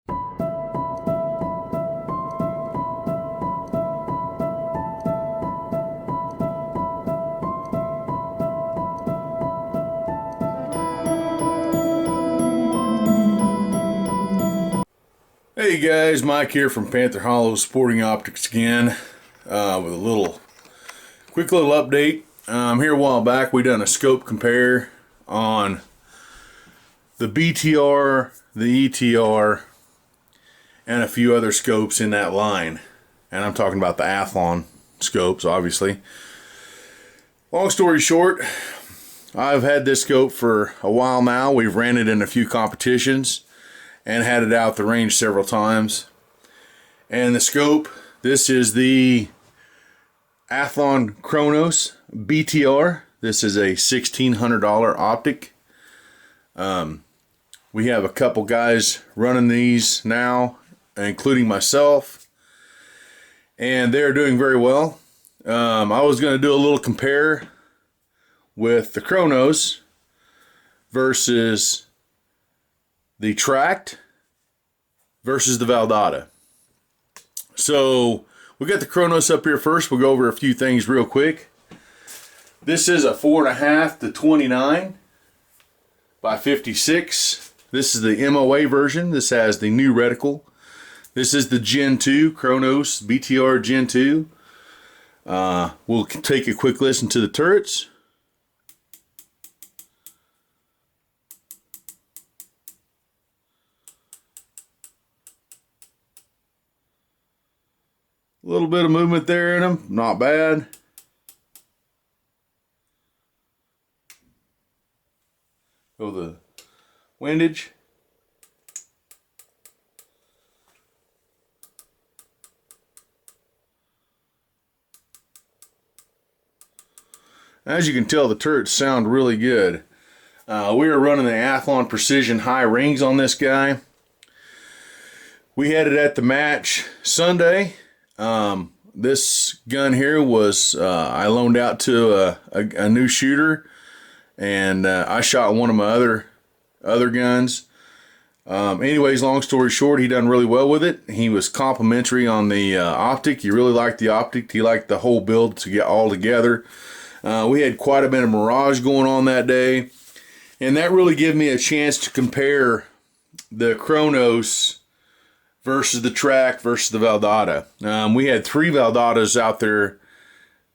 Hey guys, Mike here from Panther Hollow Sporting Optics again with a quick little update. Here a while back we done a scope compare on the BTR, the ETR, and a few other scopes in that line. And I'm talking about the Athlon scopes, obviously. Long story short, I've had this scope for a while now. We've ran it in a few competitions and had it out the range several times. And the scope, this is the Athlon Cronos BTR. This is a $1,600 optic. We have a couple guys running these now, including myself, and they're doing very well. I was going to do a little compare with the Cronos versus the Tract versus the Valdada. So we got the Cronos up here first. We'll go over a few things real quick. This is a 4.5 to 29 by 56. This is the MOA version. This has the new reticle. This is the Gen 2 Cronos BTR Gen 2. We'll take a quick listen to the turrets. A little bit of movement there in them, not bad. Go the windage. As you can tell, the turrets sound really good. We are running the Athlon Precision High Rings on this guy. We had it at the match Sunday. This gun here was I loaned out to a new shooter, and I shot one of my other guns. Anyways, long story short, he done really well with it. He was complimentary on the optic. He really liked the optic. He liked the whole build to get all together. We had quite a bit of mirage going on that day, and that really gave me a chance to compare the Cronos versus the Tract versus the Valdada. We had 3 Valdadas out there.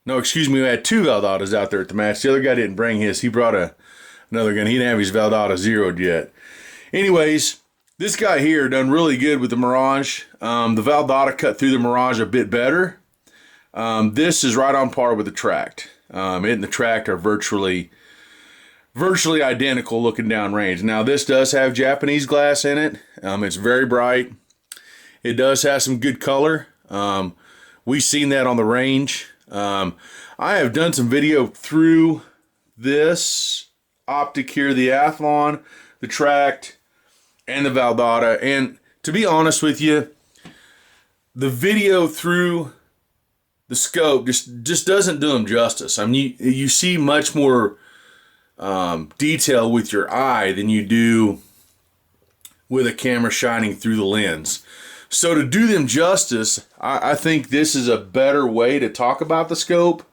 No, excuse me, we had 2 Valdadas out there at the match. The other guy didn't bring his. He brought another gun. He didn't have his Valdada zeroed yet. Anyways, this guy here done really good with the mirage. The Valdada cut through the mirage a bit better. This is right on par with the Tract. It and the Tract are virtually identical looking down range. Now, this does have Japanese glass in it. It's very bright. It does have some good color. We've seen that on the range. I have done some video through this optic here, the Athlon, the Tract, and the Valdada. And to be honest with you, the video through the scope just doesn't do them justice. I mean, you see much more detail with your eye than you do with a camera shining through the lens. So to do them justice, I think this is a better way to talk about the scope,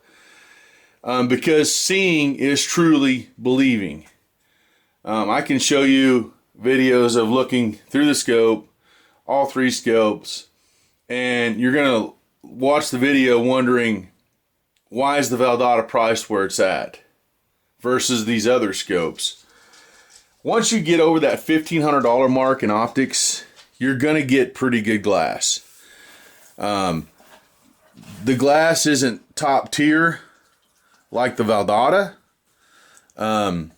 because seeing is truly believing. I can show you videos of looking through the scope, all 3 scopes, and you're going to watch the video wondering, why is the Valdada priced where it's at versus these other scopes? Once you get over that $1,500 mark in optics, you're going to get pretty good glass. The glass isn't top tier like the Valdada. The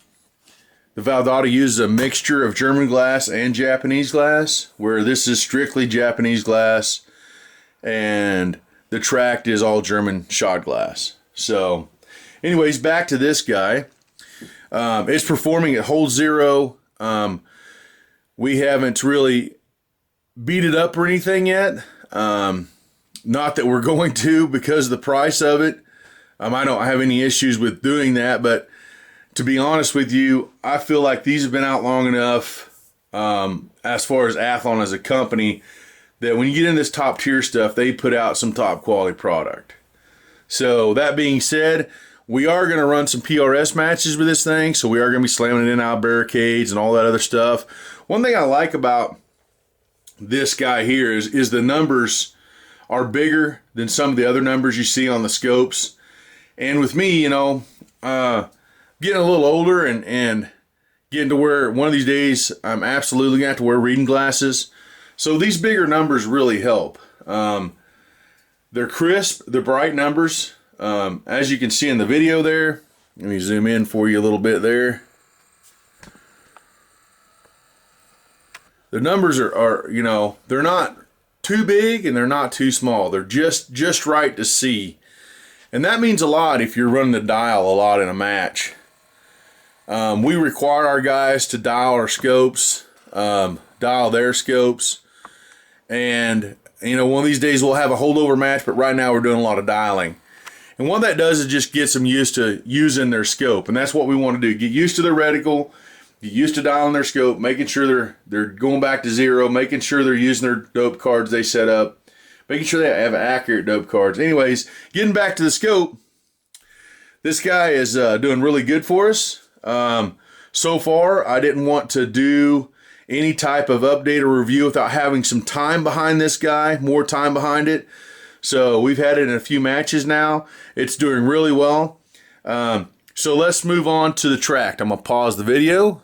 Valdada uses a mixture of German glass and Japanese glass, where this is strictly Japanese glass, and the Tract is all German shot glass. So, anyways, back to this guy. It's performing at hold 0. We haven't really beat it up or anything yet. Not that we're going to, because of the price of it. I don't have any issues with doing that, but to be honest with you, I feel like these have been out long enough as far as Athlon as a company, that when you get in this top tier stuff, they put out some top quality product. So that being said, we are going to run some PRS matches with this thing. So we are going to be slamming it in out barricades and all that other stuff. One thing I like about this guy here is the numbers are bigger than some of the other numbers you see on the scopes. And with me, you know, getting a little older and getting to where one of these days I'm absolutely going to have to wear reading glasses. So these bigger numbers really help. They're crisp, they're bright numbers. As you can see in the video there, let me zoom in for you a little bit there. The numbers are you know, they're not too big and they're not too small. They're just right to see. And that means a lot if you're running the dial a lot in a match. We require our guys to dial our scopes, dial their scopes. And, you know, one of these days we'll have a holdover match, but right now we're doing a lot of dialing. And what that does is just gets them used to using their scope. And that's what we want to do. Get used to their reticle, get used to dialing their scope, making sure they're going back to zero, making sure they're using their dope cards they set up, making sure they have accurate dope cards. Anyways, getting back to the scope, this guy is doing really good for us. So far, I didn't want to do any type of update or review without having some time behind this guy, more time behind it. So we've had it in a few matches now. It's doing really well. So let's move on to the Tract. I'm going to pause the video.